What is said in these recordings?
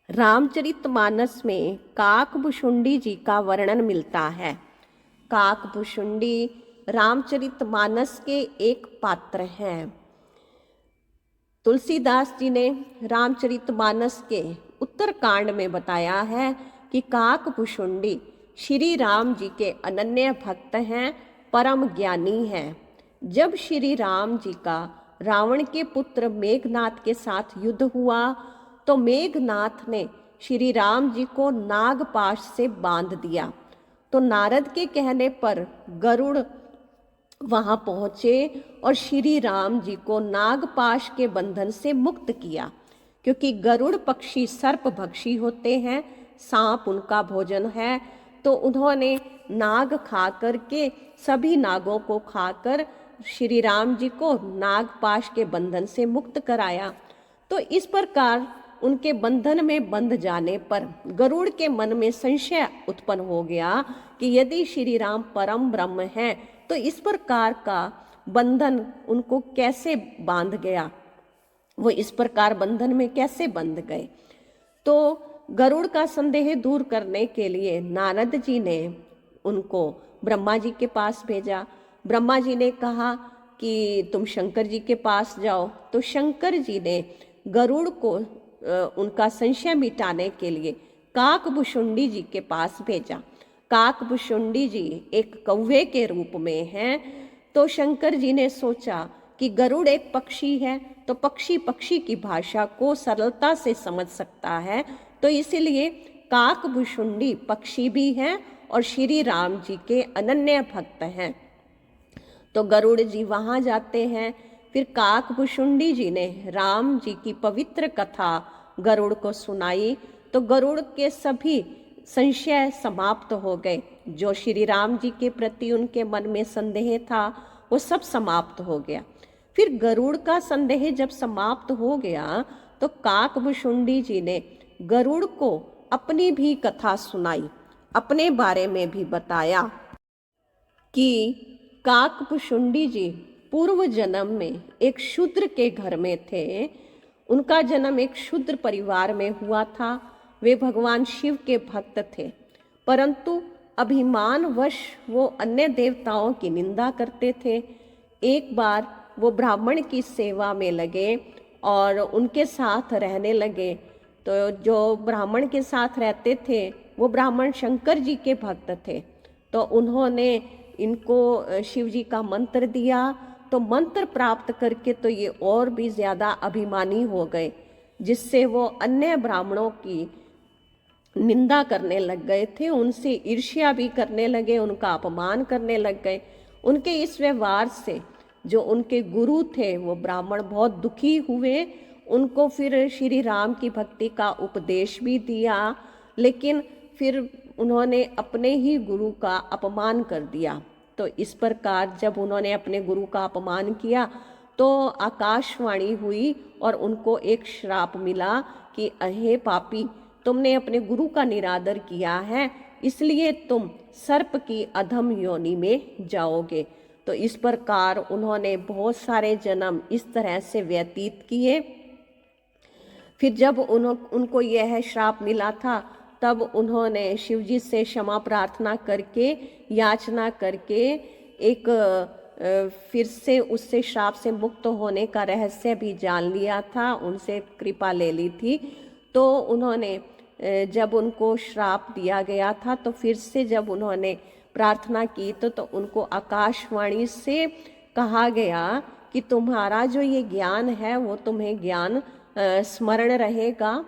रामचरितमानस में काकभुशुंडी जी का वर्णन मिलता है। काकभुशुंडी रामचरितमानस के एक पात्र हैं। तुलसीदास जी ने रामचरितमानस के उत्तरकांड में बताया है कि काकभुशुंडी श्री राम जी के अनन्य भक्त हैं, परम ज्ञानी हैं। जब श्री राम जी का रावण के पुत्र मेघनाथ के साथ युद्ध हुआ तो मेघनाथ ने श्री राम जी को नागपाश से बांध दिया। तो नारद के कहने पर गरुड़ वहां पहुंचे और श्री राम जी को नागपाश के बंधन से मुक्त किया। क्योंकि गरुड़ पक्षी सर्पभक्षी होते हैं, सांप उनका भोजन है, तो उन्होंने नाग खा करके सभी नागों को खाकर श्री राम जी को नागपाश के बंधन से मुक्त कराया। तो इस प्रकार उनके बंधन में बंध जाने पर गरुड़ के मन में संशय उत्पन्न हो गया कि यदि श्री राम परम ब्रह्म हैं तो इस प्रकार का बंधन उनको कैसे बांध गया, वो इस प्रकार बंधन में कैसे बंध गए। तो गरुड़ का संदेह दूर करने के लिए नारद जी ने उनको ब्रह्मा जी के पास भेजा। ब्रह्मा जी ने कहा कि तुम शंकर जी के पास जाओ। तो शंकर जी ने गरुड़ को उनका संशय मिटाने के लिए काकभुशुंडी जी के पास भेजा। काकभुशुंडी जी एक कौवे के रूप में हैं। तो शंकर जी ने सोचा कि गरुड़ एक पक्षी है, तो पक्षी पक्षी की भाषा को सरलता से समझ सकता है, तो इसीलिए काकभुशुंडी पक्षी भी हैं और श्री राम जी के अनन्य भक्त हैं। तो गरुड़ जी वहां जाते हैं। फिर काकभुशुंडी जी ने राम जी की पवित्र कथा गरुड़ को सुनाई। तो गरुड़ के सभी संशय समाप्त हो गए। जो श्री राम जी के प्रति उनके मन में संदेह था वो सब समाप्त हो गया। फिर गरुड़ का संदेह जब समाप्त हो गया तो काकभुशुंडी जी ने गरुड़ को अपनी भी कथा सुनाई, अपने बारे में भी बताया कि काकभुशुंडी जी पूर्व जन्म में एक शूद्र के घर में थे। उनका जन्म एक शूद्र परिवार में हुआ था। वे भगवान शिव के भक्त थे, परंतु अभिमानवश वो अन्य देवताओं की निंदा करते थे। एक बार वो ब्राह्मण की सेवा में लगे और उनके साथ रहने लगे। तो जो ब्राह्मण के साथ रहते थे वो ब्राह्मण शंकर जी के भक्त थे। तो उन्होंने इनको शिव जी का मंत्र दिया। तो मंत्र प्राप्त करके तो ये और भी ज़्यादा अभिमानी हो गए, जिससे वो अन्य ब्राह्मणों की निंदा करने लग गए थे, उनसे ईर्ष्या भी करने लगे, उनका अपमान करने लग गए। उनके इस व्यवहार से जो उनके गुरु थे वो ब्राह्मण बहुत दुखी हुए। उनको फिर श्री राम की भक्ति का उपदेश भी दिया, लेकिन फिर उन्होंने अपने ही गुरु का अपमान कर दिया। तो इस प्रकार जब उन्होंने अपने गुरु का अपमान किया तो आकाशवाणी हुई और उनको एक श्राप मिला कि अहे पापी, तुमने अपने गुरु का निरादर किया है, इसलिए तुम सर्प की अधम योनि में जाओगे। तो इस प्रकार उन्होंने बहुत सारे जन्म इस तरह से व्यतीत किए। फिर जब उनको यह श्राप मिला था तब उन्होंने शिव जी से क्षमा प्रार्थना करके, याचना करके एक फिर से उससे श्राप से मुक्त होने का रहस्य भी जान लिया था, उनसे कृपा ले ली थी। तो उन्होंने जब उनको श्राप दिया गया था तो फिर से जब उन्होंने प्रार्थना की तो उनको आकाशवाणी से कहा गया कि तुम्हारा जो ये ज्ञान है वो तुम्हें ज्ञान स्मरण रहेगा,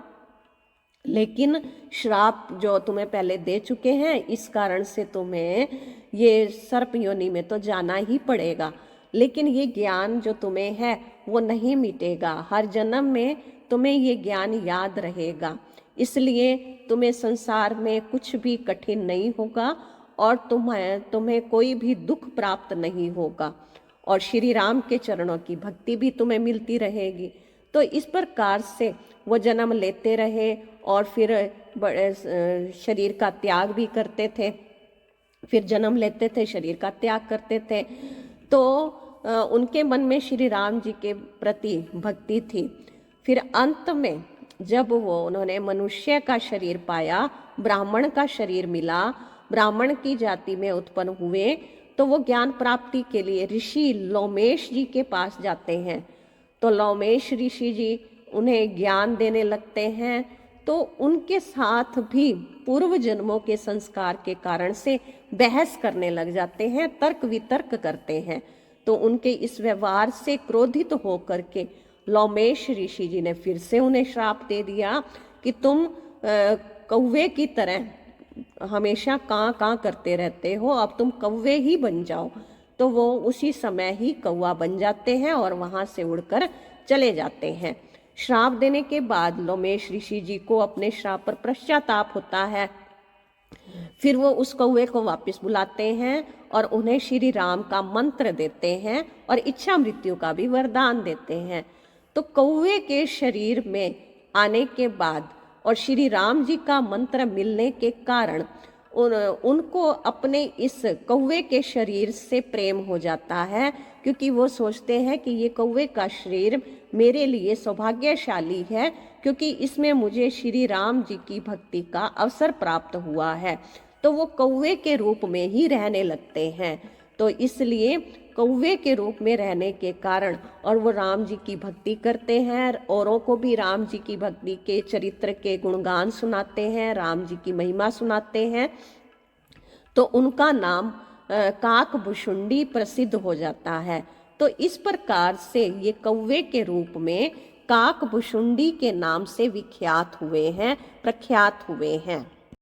लेकिन श्राप जो तुम्हें पहले दे चुके हैं इस कारण से तुम्हें ये सर्प योनि में तो जाना ही पड़ेगा। लेकिन ये ज्ञान जो तुम्हें है वो नहीं मिटेगा, हर जन्म में तुम्हें ये ज्ञान याद रहेगा, इसलिए तुम्हें संसार में कुछ भी कठिन नहीं होगा और तुम्हें कोई भी दुख प्राप्त नहीं होगा और श्री राम के चरणों की भक्ति भी तुम्हें मिलती रहेगी। तो इस प्रकार से वो जन्म लेते रहे और फिर बड़े शरीर का त्याग भी करते थे, फिर जन्म लेते थे, शरीर का त्याग करते थे। तो उनके मन में श्री राम जी के प्रति भक्ति थी। फिर अंत में जब वो उन्होंने मनुष्य का शरीर पाया, ब्राह्मण का शरीर मिला, ब्राह्मण की जाति में उत्पन्न हुए, तो वो ज्ञान प्राप्ति के लिए ऋषि लोमेश जी के पास जाते हैं। तो लोमेश ऋषि जी उन्हें ज्ञान देने लगते हैं। तो उनके साथ भी पूर्व जन्मों के संस्कार के कारण से बहस करने लग जाते हैं, तर्क वितर्क करते हैं। तो उनके इस व्यवहार से क्रोधित होकर के लोमेश ऋषि जी ने फिर से उन्हें श्राप दे दिया कि तुम कौवे की तरह हमेशा कां कां करते रहते हो, अब तुम कौवे ही बन जाओ। तो वो उसी समय ही कौवा बन जाते हैं और वहां से उड़कर चले जाते हैं। श्राप देने के बाद लोमेश ऋषि जी को अपने श्राप पर पश्चाताप होता है। फिर वो उस कौवे को वापस बुलाते हैं और उन्हें श्री राम का मंत्र देते हैं और इच्छा मृत्यु का भी वरदान देते हैं। तो कौवे के शरीर में आने के बाद और श्री राम जी का मंत्र मिलने के कारण उनको अपने इस कौवे के शरीर से प्रेम हो जाता है, क्योंकि वो सोचते हैं कि ये कौवे का शरीर मेरे लिए सौभाग्यशाली है, क्योंकि इसमें मुझे श्री राम जी की भक्ति का अवसर प्राप्त हुआ है। तो वो कौवे के रूप में ही रहने लगते हैं। तो इसलिए कौवे के रूप में रहने के कारण और वो राम जी की भक्ति करते हैं, औरों को भी राम जी की भक्ति के चरित्र के गुणगान सुनाते हैं, राम जी की महिमा सुनाते हैं। तो उनका नाम काकभुशुंडी प्रसिद्ध हो जाता है। तो इस प्रकार से ये कौवे के रूप में काकभुशुंडी के नाम से विख्यात हुए हैं, प्रख्यात हुए हैं।